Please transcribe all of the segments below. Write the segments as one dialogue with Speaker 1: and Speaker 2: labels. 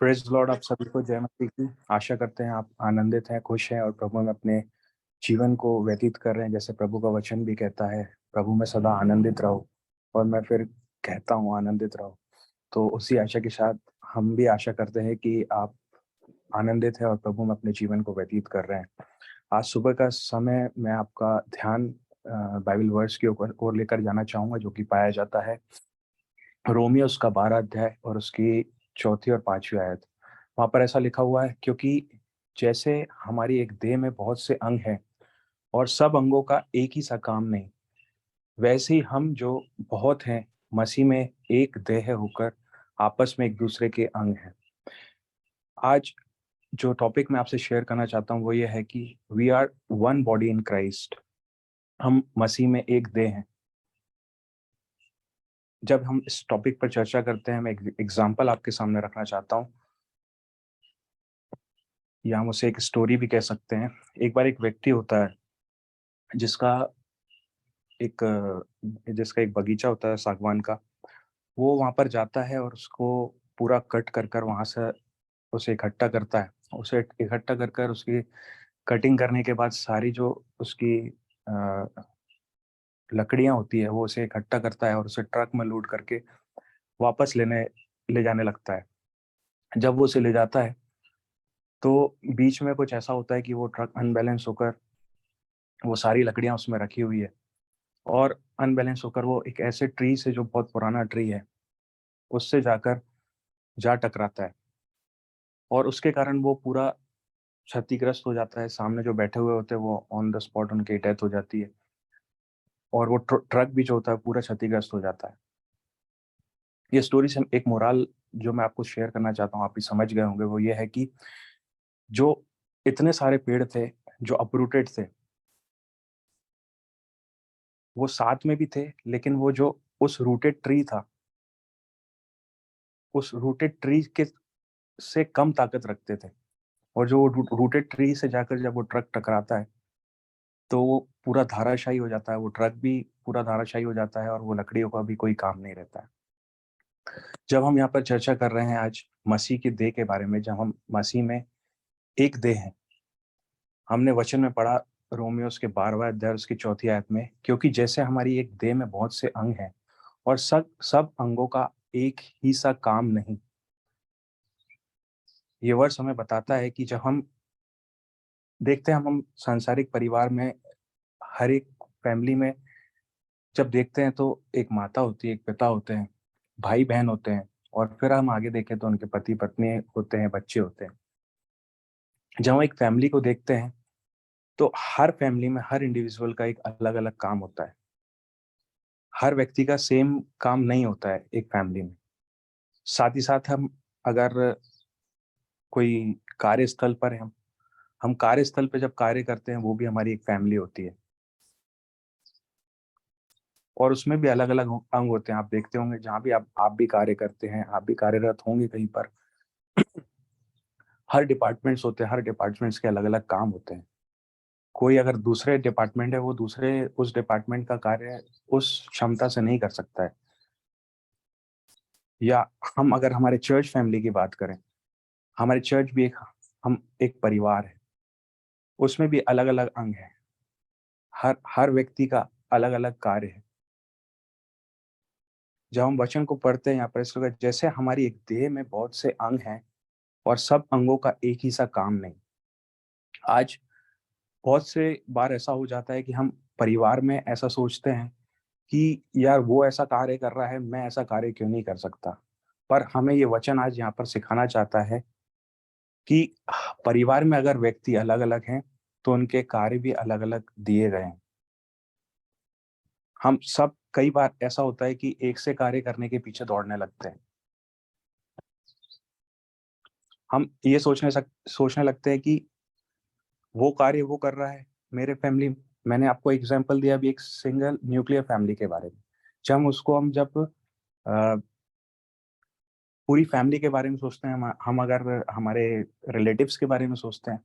Speaker 1: Praise Lord. आप सभी को जय मसीह की। आशा करते हैं आप आनंदित हैं, खुश हैं और प्रभु में अपने जीवन को व्यतीत कर रहे हैं। जैसे प्रभु का वचन भी कहता है, प्रभु में सदा आनंदित रहो। और मैं फिर कहता हूँ आनंदित रहो। तो उसी आशा के साथ हम भी आशा करते हैं कि आप आनंदित हैं और प्रभु में अपने जीवन को व्यतीत कर रहे हैं। आज सुबह का समय मैं आपका ध्यान बाइबल वर्स की ओर लेकर जाना चाहूंगा, जो कि पाया जाता है रोमियो उसका 12 अध्याय और उसकी 4 और 5 आयत। वहां पर ऐसा लिखा हुआ है, क्योंकि जैसे हमारी एक देह में बहुत से अंग हैं और सब अंगों का एक ही सा काम नहीं, वैसे ही हम जो बहुत हैं मसीह में एक देह होकर आपस में एक दूसरे के अंग हैं। आज जो टॉपिक मैं आपसे शेयर करना चाहता हूँ वो ये है कि we are one body in Christ. हम मसीह में एक देह हैं। जब हम इस टॉपिक पर चर्चा करते हैं, मैं एक एग्जाम्पल आपके सामने रखना चाहता हूँ, या हम उसे एक स्टोरी भी कह सकते हैं। एक बार एक व्यक्ति होता है जिसका एक जिसका एक बगीचा होता है सागवान का। वो वहां पर जाता है और उसको पूरा कट कर कर वहां से उसे इकट्ठा करता है। उसे इकट्ठा कर कर उसकी कटिंग करने के बाद सारी जो उसकी लकड़ियां होती है वो उसे इकट्ठा करता है और उसे ट्रक में लोड करके वापस ले जाने लगता है। जब वो उसे ले जाता है तो बीच में कुछ ऐसा होता है कि वो ट्रक अनबैलेंस होकर, वो सारी लकड़ियां उसमें रखी हुई है और अनबैलेंस होकर वो एक ऐसे ट्री से, जो बहुत पुराना ट्री है, उससे जाकर जा टकराता है। और उसके कारण वो पूरा क्षतिग्रस्त हो जाता है। सामने जो बैठे हुए होते हैं वो ऑन द स्पॉट उनकी डेथ हो जाती है और वो ट्रक भी जो होता है पूरा क्षतिग्रस्त हो जाता है। ये स्टोरी से एक मोरल जो मैं आपको शेयर करना चाहता हूँ, आप भी समझ गए होंगे, वो ये है कि जो इतने सारे पेड़ थे जो अपरूटेड थे, वो साथ में भी थे, लेकिन वो जो उस रूटेड ट्री था, उस रूटेड ट्री के से कम ताकत रखते थे। और जो रूटेड ट्री से जाकर जब वो ट्रक टकराता है तो वो पूरा धाराशायी हो जाता है। वो ट्रक भी पूरा धाराशायी हो जाता है और वो लकड़ियों का भी कोई काम नहीं रहता है। जब हम यहाँ पर चर्चा कर रहे हैं आज मसीह के देह के बारे में, जब हम मसीह में एक देह हैं, हमने वचन में पढ़ा रोमियोस के 12वां अध्याय उसकी 4 आयत में, क्योंकि जैसे हमारी एक देह में बहुत से अंग हैं और सब सब अंगों का एक ही सा काम नहीं। ये वर्ष हमें बताता है कि जब हम देखते हैं, हम सांसारिक परिवार में हर एक फैमिली में जब देखते हैं तो एक माता होती है, एक पिता होते हैं, भाई बहन होते हैं, और फिर हम आगे देखें तो उनके पति पत्नी होते हैं, बच्चे होते हैं। जब हम एक फैमिली को देखते हैं तो हर फैमिली में हर इंडिविजुअल का एक अलग अलग काम होता है। हर व्यक्ति का सेम काम नहीं होता है एक फैमिली में। साथ ही साथ हम अगर कोई कार्यस्थल पर हैं, हम कार्यस्थल पे जब कार्य करते हैं, वो भी हमारी एक फैमिली होती है और उसमें भी अलग अलग अंग होते हैं। आप देखते होंगे जहाँ भी आप भी कार्य करते हैं, आप भी कार्यरत होंगे कहीं पर, हर डिपार्टमेंट्स होते हैं, हर डिपार्टमेंट्स के अलग अलग काम होते हैं। कोई अगर दूसरे डिपार्टमेंट है, वो दूसरे उस डिपार्टमेंट का कार्य उस क्षमता से नहीं कर सकता है। या हम अगर हमारे चर्च फैमिली की बात करें, हमारे चर्च भी हम एक परिवार है, उसमें भी अलग अलग अंग है। हर हर व्यक्ति का अलग अलग कार्य है। जब हम वचन को पढ़ते हैं यहाँ पर इस वक्त, जैसे हमारी एक देह में बहुत से अंग हैं और सब अंगों का एक ही सा काम नहीं। आज बहुत से बार ऐसा हो जाता है कि हम परिवार में ऐसा सोचते हैं कि यार वो ऐसा कार्य कर रहा है, मैं ऐसा कार्य क्यों नहीं कर सकता। पर हमें ये वचन आज यहाँ पर सिखाना चाहता है कि परिवार में अगर व्यक्ति अलग अलग हैं तो उनके कार्य भी अलग अलग दिए गए हैं। हम सब कई बार ऐसा होता है कि एक से कार्य करने के पीछे दौड़ने लगते हैं। हम ये सोचने लगते हैं कि वो कार्य वो कर रहा है मेरे फैमिली। मैंने आपको एग्जांपल दिया अभी एक सिंगल न्यूक्लियर फैमिली के बारे में। जब पूरी फैमिली के बारे में सोचते हैं, हम अगर हमारे रिलेटिव्स के बारे में सोचते हैं,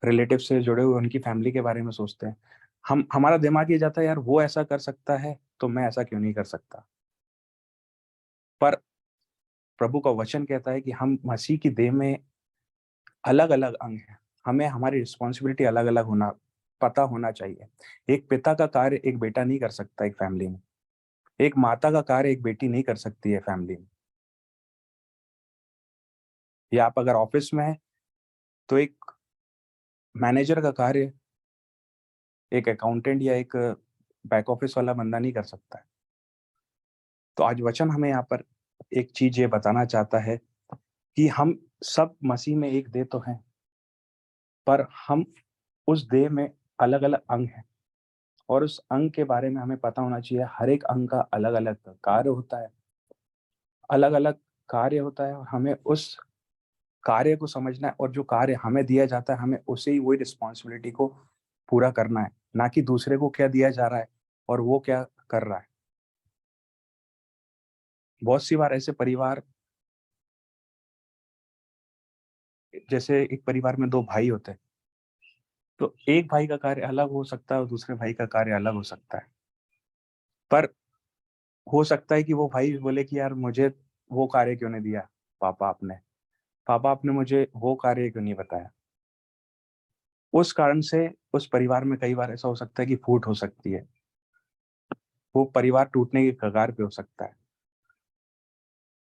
Speaker 1: रिलेटिव से जुड़े हुए उनकी फैमिली के बारे में सोचते हैं, हमारा दिमाग ये जाता है यार वो ऐसा कर सकता है तो मैं ऐसा क्यों नहीं कर सकता। पर प्रभु का वचन कहता है कि हम मसीह की देह में अलग-अलग अंग हैं। हमें हमारी रिस्पॉन्सिबिलिटी अलग-अलग पता होना चाहिए। एक पिता का कार्य एक बेटा नहीं कर सकता एक फैमिली में। एक माता का कार्य एक बेटी नहीं कर सकती है फैमिली में। या आप अगर ऑफिस में हैं, तो एक मैनेजर का कार्य एक अकाउंटेंट या एक बैक ऑफिस वाला बंदा नहीं कर सकता है। तो आज वचन हमें यहाँ पर एक चीज़ ये बताना चाहता है कि हम सब मसीह में एक देह तो हैं, पर हम उस देह में अलग-अलग अंग हैं और उस अंग के बारे में हमें पता होना चाहिए। हर एक अंग का अलग-अलग कार्य होता है, अलग-अलग कार्य होता है और हमें उस कार्य को समझना है और जो कार्य हमें दिया जाता है, हमें उसे ही वही रिस्पॉन्सिबिलिटी को पूरा करना है, ना कि दूसरे को क्या दिया जा रहा है और वो क्या कर रहा है। बहुत सी बार ऐसे परिवार, जैसे एक परिवार में 2 भाई होते हैं, तो एक भाई का कार्य अलग हो सकता है और दूसरे भाई का कार्य अलग हो सकता है। पर हो सकता है कि वो भाई बोले कि यार मुझे वो कार्य क्यों नहीं दिया पापा आपने? पापा आपने मुझे वो कार्य क्यों नहीं बताया? उस कारण से उस परिवार में कई बार ऐसा हो सकता है कि फूट हो सकती है। वो परिवार टूटने के कगार पे हो सकता है।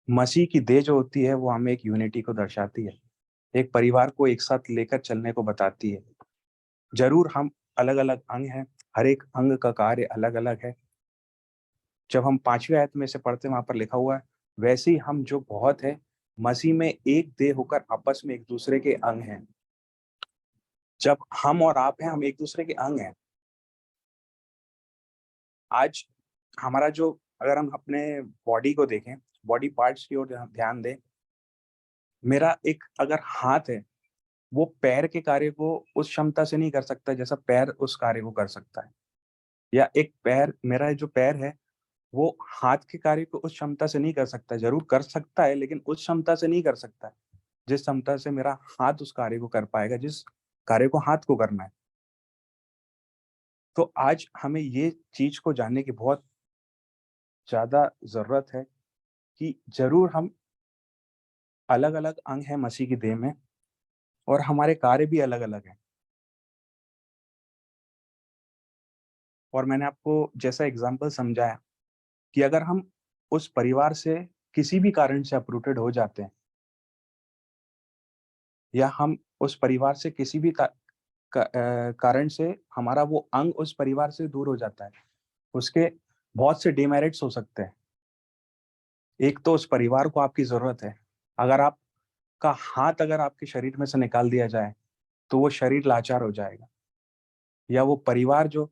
Speaker 1: मसीह की देह जो होती है वो हमें एक यूनिटी को दर्शाती है। एक परिवार को एक साथ लेकर चलने को बताती है। ज़रूर हम अलग-अलग अंग हैं, हर एक अंग का कार्य अलग-अलग है। जब हम 5वीं आयत में से पढ़ते हैं वहाँ पर लिखा हुआ है, वैसे ही हम जो बहुत है, मसीह में एक देह होकर आपस में एक-दूसरे के अंग हैं। जब हम और आप हैं, हम एक-दूसरे के अंग हैं। आज हमारा जो, अगर हम अपने बॉडी को देखें, बॉडी पार्ट्स की ओर ध्यान दें, मेरा एक अगर हाथ है, वो पैर के कार्य को उस क्षमता से नहीं कर सकता जैसा पैर उस कार्य को कर सकता है। या एक पैर, मेरा जो पैर है, वो हाथ के कार्य को उस क्षमता से नहीं कर सकता। ज़रूर कर सकता है, लेकिन उस क्षमता से नहीं कर सकता है, जिस क्षमता से मेरा हाथ उस कार्य को कर पाएगा, जिस कार्य को हाथ को करना है। तो आज हमें ये चीज़ को जानने की बहुत ज़्यादा ज़रूरत है कि ज़रूर हम अलग-अलग अंग हैं मसीह की देह में और हमारे कार्य भी अलग-अलग हैं। और मैंने आपको जैसा एग्ज़ाम्पल समझाया कि अगर हम उस परिवार से किसी भी कारण से अप्रूटेड हो जाते हैं या हम उस परिवार से किसी भी कारण से हमारा वो अंग उस परिवार से दूर हो जाता है, उसके बहुत से डिमेरिट्स हो सकते हैं। एक तो उस परिवार को आपकी ज़रूरत है। अगर आपका हाथ अगर आपके शरीर में से निकाल दिया जाए, तो वो शरीर लाचार हो जाएगा। या वो परिवार जो,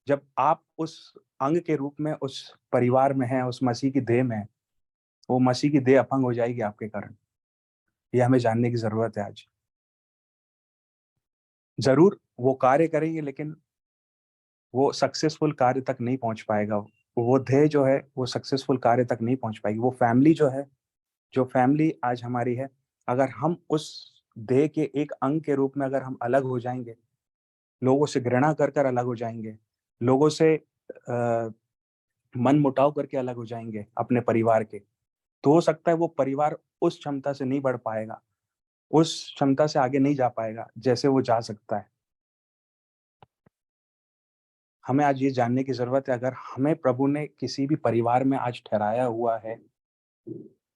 Speaker 1: जब आप उस अंग के रूप में उस परिवार में हैं, उस मसीह की देह में हैं, वो मसीह की देह अपंग हो जाएगी आपके कारण। ये हमें जानने की ज़रूरत है आज। ज़रूर वो कार्य करेंगे, लेकिन वो सक्सेसफुल कार्य तक नहीं पहुँच पाएगा। वो देह जो है, वो सक्सेसफुल कार्य तक नहीं पहुँच पाएगी। वो फैमिली जो है, जो फैमिली आज हमारी है, अगर हम उस देह के एक अंग के रूप में अगर हम अलग हो जाएँगे, लोगों से घृणा कर अलग हो जाएँगे, लोगों से मनमुटाव करके अलग हो जाएँगे अपने परिवार के, तो हो सकता है वो परिवार उस क्षमता से नहीं बढ़ पाएगा, उस क्षमता से आगे नहीं जा पाएगा, जैसे वो जा सकता है। हमें आज ये जानने की ज़रूरत है, अगर हमें प्रभु ने किसी भी परिवार में आज ठहराया हुआ है,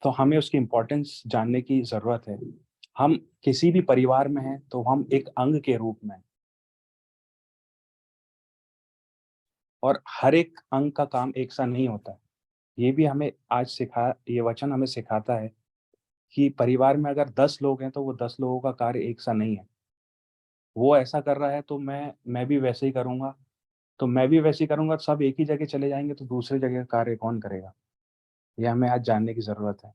Speaker 1: तो हमें उसकी इम्पोर्टेंस जानने की ज़रूरत है। हम किसी भी परिवार में हैं, तो हम एक अंग के रूप में हैं और हर एक अंग का काम एक सा नहीं होता है। ये भी हमें आज ये वचन हमें सिखाता है कि परिवार में अगर 10 लोग हैं, तो वो 10 लोगों का कार्य एक सा नहीं है। वो ऐसा कर रहा है, तो मैं भी वैसे ही करूँगा, तो मैं भी वैसे ही करूँगा, सब एक ही जगह चले जाएँगे, तो दूसरे जगह का कार्य कौन करेगा? ये हमें आज जानने की ज़रूरत है।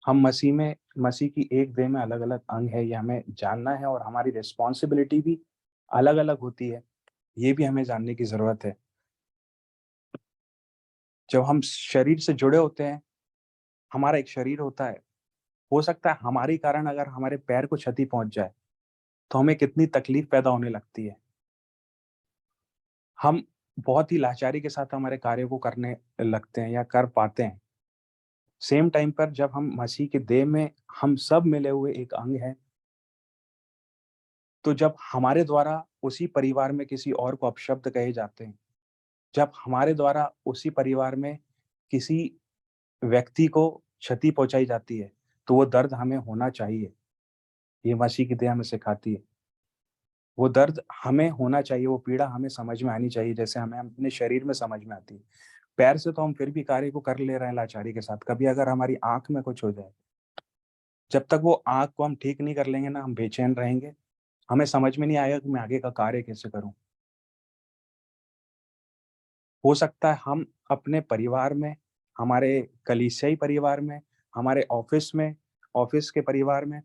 Speaker 1: हम मसीह की एक देह में अलग-अलग अंग है, ये हमें जानना है और हमारी रिस्पॉन्सिबिलिटी भी अलग-अलग होती है, ये भी हमें जानने की ज़रूरत है। जब हम शरीर से जुड़े होते हैं, हमारा एक शरीर होता है, हो सकता है हमारे कारण अगर हमारे पैर को क्षति पहुँच जाए, तो हमें कितनी तकलीफ पैदा होने लगती है। हम बहुत ही लाचारी के साथ हमारे कार्य को करने लगते हैं या कर पाते हैं। सेम टाइम पर जब हम मसीह के देह में हम सब मिले हुए एक अंग हैं, तो जब हमारे द्वारा उसी परिवार में किसी और को अपशब्द कहे जाते हैं, जब हमारे द्वारा उसी परिवार में किसी व्यक्ति को क्षति पहुँचाई जाती है, तो वो दर्द हमें होना चाहिए। ये मसीह की देह हमें सिखाती है। वो दर्द हमें होना चाहिए, वो पीड़ा हमें समझ में आनी चाहिए, जैसे हमें अपने शरीर में समझ में आती है। पैर से तो हम फिर भी कार्य को कर ले रहे हैं लाचारी के साथ। कभी अगर हमारी आँख में कुछ हो जाए, जब तक वो आँख को हम ठीक नहीं कर लेंगे ना, हम बेचैन रहेंगे। हमें समझ में नहीं आएगा कि मैं आगे का कार्य कैसे करूँ। हो सकता है हम अपने परिवार में, हमारे कलीसियाई परिवार में, हमारे ऑफ़िस के परिवार में,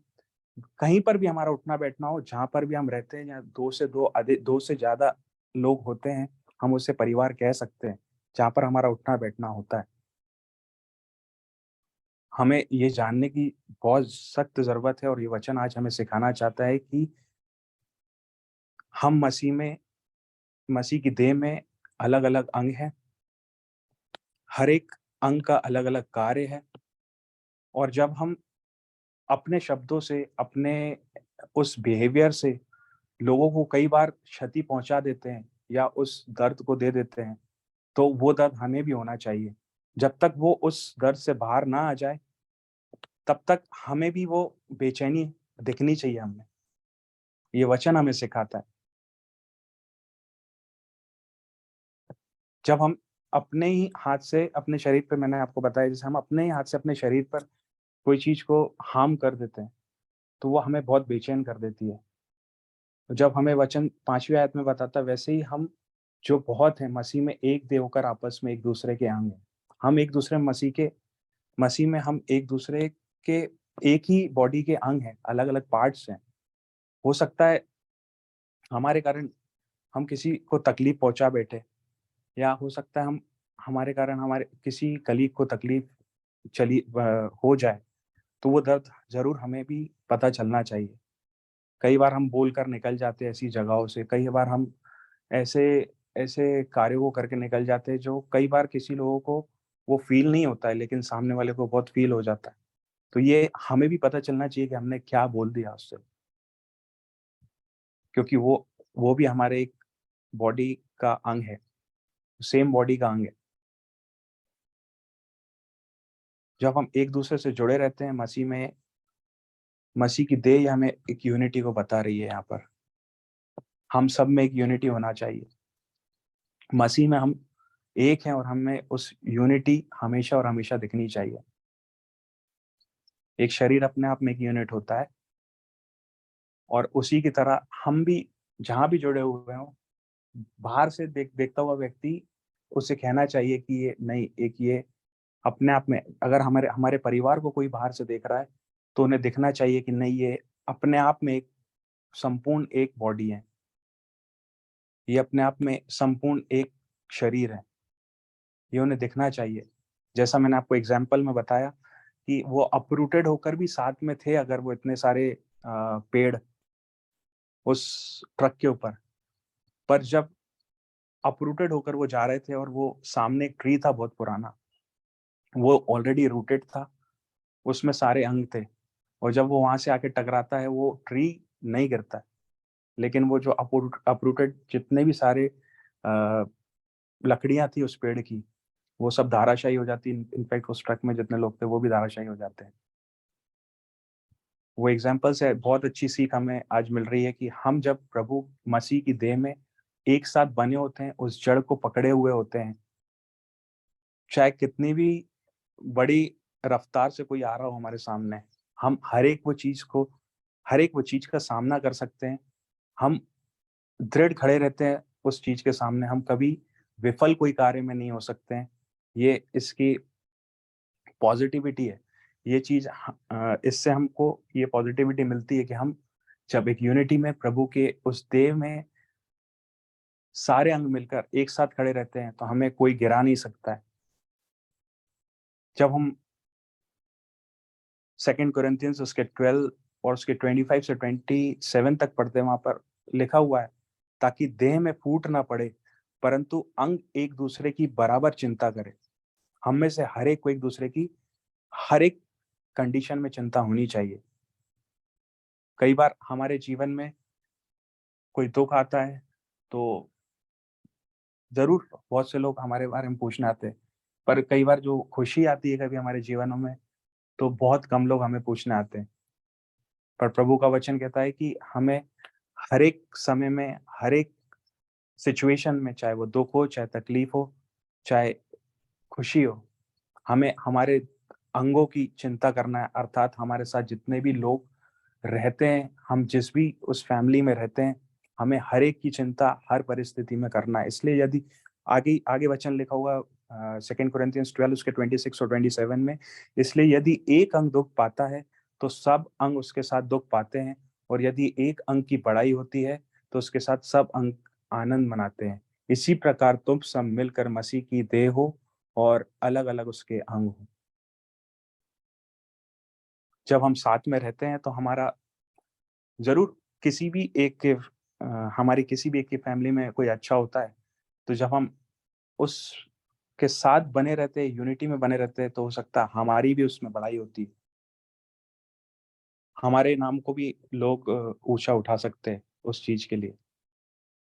Speaker 1: कहीं पर भी हमारा उठना-बैठना हो, जहाँ पर भी हम रहते हैं, जहाँ 2 से ज़्यादा लोग होते हैं, हम उसे परिवार कह सकते हैं, जहाँ पर हमारा उठना-बैठना होता है। हमें ये जानने की बहुत सख्त ज़रूरत है और ये वचन आज हमें सिखाना चाहता है कि हम मसीह की देह में अलग-अलग अंग हैं, हर एक अंग का अलग-अलग कार्य है और जब हम अपने शब्दों से, अपने उस बिहेवियर से लोगों को कई बार क्षति पहुँचा देते हैं या उस दर्द को दे देते हैं, तो वो दर्द हमें भी होना चाहिए। जब तक वो उस दर्द से बाहर ना आ जाए, तब तक हमें भी वो बेचैनी दिखनी चाहिए हमें। ये वचन हमें सिखाता है। जब हम अपने ही हाथ से अपने शरीर पे मैंने आपको बताया जैसे हम अपने ही हाथ से अपने शरीर पर कोई चीज़ को हार्म कर देते हैं, तो वो हमें बहुत बेचैन कर देती है। तो जब हमें वचन 5वीं आयत में बताता है वैसे ही हम जो बहुत हैं मसीह में एक देह होकर आपस में एक-दूसरे के अंग हैं। हम एक-दूसरे मसीह में हम एक-दूसरे के एक ही बॉडी के अंग हैं, अलग-अलग पार्ट्स हैं। हो सकता है हमारे कारण हम किसी को तकलीफ पहुँचा बैठे या हो सकता है हम हमारे कारण हमारे किसी कलीग को तकलीफ हो जाए, तो वो दर्द ज़रूर हमें भी पता चलना चाहिए। कई बार हम बोल कर निकल जाते हैं ऐसी जगहों से, कई बार हम ऐसे ऐसे कार्यों को करके निकल जाते हैं जो कई बार किसी लोगों को वो फ़ील नहीं होता है, लेकिन सामने वाले को बहुत फ़ील हो जाता है। तो ये हमें भी पता चलना चाहिए कि हमने क्या बोल दिया उससे, क्योंकि वो भी हमारे एक बॉडी का अंग है, सेम बॉडी का अंग है। जब हम एक-दूसरे से जुड़े रहते हैं मसीह की देह हमें एक यूनिटी को बता रही है यहाँ पर। हम सब में एक यूनिटी होना चाहिए। मसीह में हम एक हैं और हमें उस यूनिटी हमेशा और हमेशा दिखनी चाहिए। एक शरीर अपने आप में एक यूनिट होता है और उसी की तरह हम भी जहाँ भी जुड़े हुए हों, बाहर से देखता हुआ व्यक्ति उसे कहना चाहिए कि ये नहीं, एक ये अपने आप में अगर हमारे हमारे परिवार को कोई बाहर से देख रहा है, तो उन्हें दिखना चाहिए कि नहीं ये अपने आप में एक संपूर्ण एक बॉडी है। ये अपने आप में संपूर्ण एक शरीर है। ये उन्हें दिखना चाहिए। जैसा मैंने आपको एग्ज़ाम्पल में बताया कि वो अपरूटेड होकर भी साथ में थे अगर वो इतने सारे पेड़ उस ट्रक के ऊपर। पर जब अपरूटेड होकर वो जा रहे थे और वो सामने एक ट्री था बहुत पुराना, वो ऑलरेडी रूटेड था, उसमें सारे अंग थे और जब वो वहाँ से आके टकराता है, वो ट्री नहीं गिरता है। लेकिन वो जो अपरूटेड जितने भी सारे अ, लकड़ियाँ थी उस पेड़ की, वो सब धराशायी हो जाती। इनफैक्ट उस ट्रक में जितने लोग थे, वो भी धराशायी हो जाते हैं। वो एग्ज़ाम्पल से बहुत अच्छी सीख हमें आज मिल रही है कि हम जब प्रभु मसीह की देह में एक साथ बने होते हैं, उस जड़ को पकड़े हुए होते हैं, चाहे कितनी भी बड़ी रफ्तार से कोई आ रहा हो हमारे सामने, हम हर एक वो चीज़ का सामना कर सकते हैं। हम दृढ़ खड़े रहते हैं उस चीज़ के सामने, हम कभी विफल कोई कार्य में नहीं हो सकते हैं। ये इसकी पॉज़िटिविटी है। ये चीज़ इससे हमको ये पॉज़िटिविटी मिलती है कि हम जब एक यूनिटी में प्रभु के उस देह में सारे अंग मिलकर एक साथ खड़े रहते हैं, तो हमें कोई गिरा नहीं सकता है। जब हम 2 कोरिन्थियंस उसके 12 और उसके 25 से 27 तक पढ़ते हैं, वहाँ पर लिखा हुआ है, ताकि देह में फूट ना पड़े, परंतु अंग एक दूसरे की बराबर चिंता करें। हम में से हर एक को एक दूसरे की हर एक कंडीशन में चिंता होनी चाहिए। कई बार हमारे जीवन में कोई दुःख आता है, तो ज़रूर बहुत से लोग हमारे बारे में पूछने आते हैं, पर कई बार जो खुशी आती है कभी हमारे जीवनों में, तो बहुत कम लोग हमें पूछने आते हैं। पर प्रभु का वचन कहता है कि हमें हर एक समय में, हर एक सिचुएशन में, चाहे वो दुःख हो, चाहे तकलीफ हो, चाहे खुशी हो, हमें हमारे अंगों की चिंता करना है, अर्थात हमारे साथ जितने भी लोग रहते हैं, हम जिस भी उस फैमिली में रहते हैं, हमें हर एक की चिंता हर परिस्थिति में करना है। इसलिए यदि आगे आगे वचन लिखा हुआ 2 कोरिन्थियंस 12 उसके 26 और 27 में, इसलिए यदि एक अंग दुःख पाता है, तो सब अंग उसके साथ दुःख पाते हैं, और यदि एक अंग की बड़ाई होती है, तो उसके साथ सब अंग आनंद मनाते हैं। इसी प्रकार तुम सब मिलकर मसीह की देह हो और अलग-अलग उसके अंग हों। जब हम साथ में रहते हैं तो हमारा ज़रूर किसी भी एक के हमारी किसी भी एक की फैमिली में कोई अच्छा होता है, तो जब हम उसके साथ बने रहते हैं, यूनिटी में बने रहते हैं, तो हो सकता है हमारी भी उसमें बड़ाई होती है। हमारे नाम को भी लोग ऊँचा उठा सकते हैं उस चीज़ के लिए।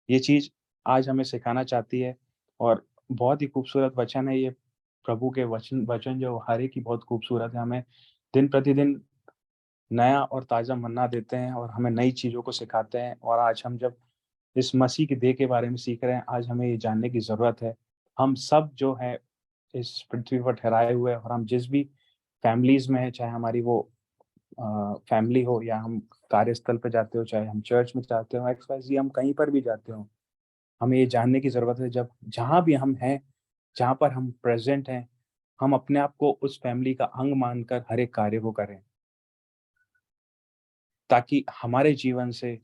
Speaker 1: ये चीज़ आज हमें सिखाना चाहती है, और बहुत ही खूबसूरत वचन है ये। प्रभु के वचन वचन जो हर एक ही बहुत खूबसूरत है, हमें दिन-प्रतिदिन नया और ताज़ा मन्ना देते हैं और हमें नई चीज़ों को सिखाते हैं। और आज हम जब इस मसीह की देह के बारे में सीख रहे हैं, आज हमें ये जानने की ज़रूरत है, हम सब जो हैं इस पृथ्वी पर ठहराए हुए हैं, और हम जिस भी फैमिलीज़ में हैं, चाहे हमारी वो फैमिली हो, या हम कार्यस्थल पे जाते हो, चाहे हम चर्च में जाते हो, एक्स-वाई-ज़ेड हम कहीं पर भी जाते हो, हमें ये जानने की ज़रूरत है, जब जहाँ भी हम हैं, जहाँ पर हम प्रेज़ेंट हैं, हम अपने आप को उस फैमिली का अंग मानकर हर एक कार्य को करें, ताकि हमारे जीवन से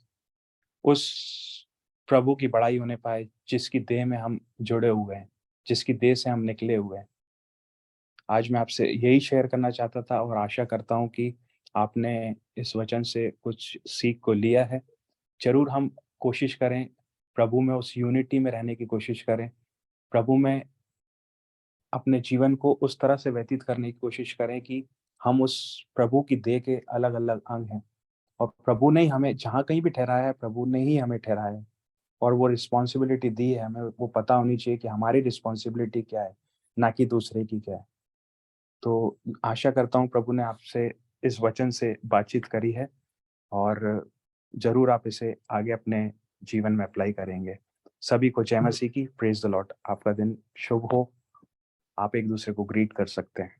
Speaker 1: उस प्रभु की बड़ाई होने पाए, जिसकी देह में हम जुड़े हुए हैं, जिसकी देह से हम निकले हुए हैं। आज मैं आपसे यही शेयर करना चाहता था, और आशा करता हूँ कि आपने इस वचन से कुछ सीख को लिया है। ज़रूर हम कोशिश करें, प्रभु में उस यूनिटी में रहने की कोशिश करें। प्रभु में अपने जीवन को उस तरह से व्यतीत करने की कोशिश करें कि हम उस प्रभु की देह के अलग-अलग अंग हैं, और प्रभु ने ही हमें जहाँ कहीं भी ठहराया है, प्रभु ने ही हमें ठहराया है, और वो रिस्पॉन्सिबिलिटी दी है, हमें वो पता होनी चाहिए कि हमारी रिस्पॉन्सिबिलिटी क्या है, ना कि दूसरे की क्या है। तो आशा करता हूँ प्रभु ने आपसे इस वचन से बातचीत करी है, और ज़रूर आप इसे आगे अपने जीवन में अप्लाई करेंगे। सभी को जय मसीह की, प्रेज़ द लॉर्ड। आपका दिन शुभ हो। आप एक-दूसरे को ग्रीट कर सकते हैं।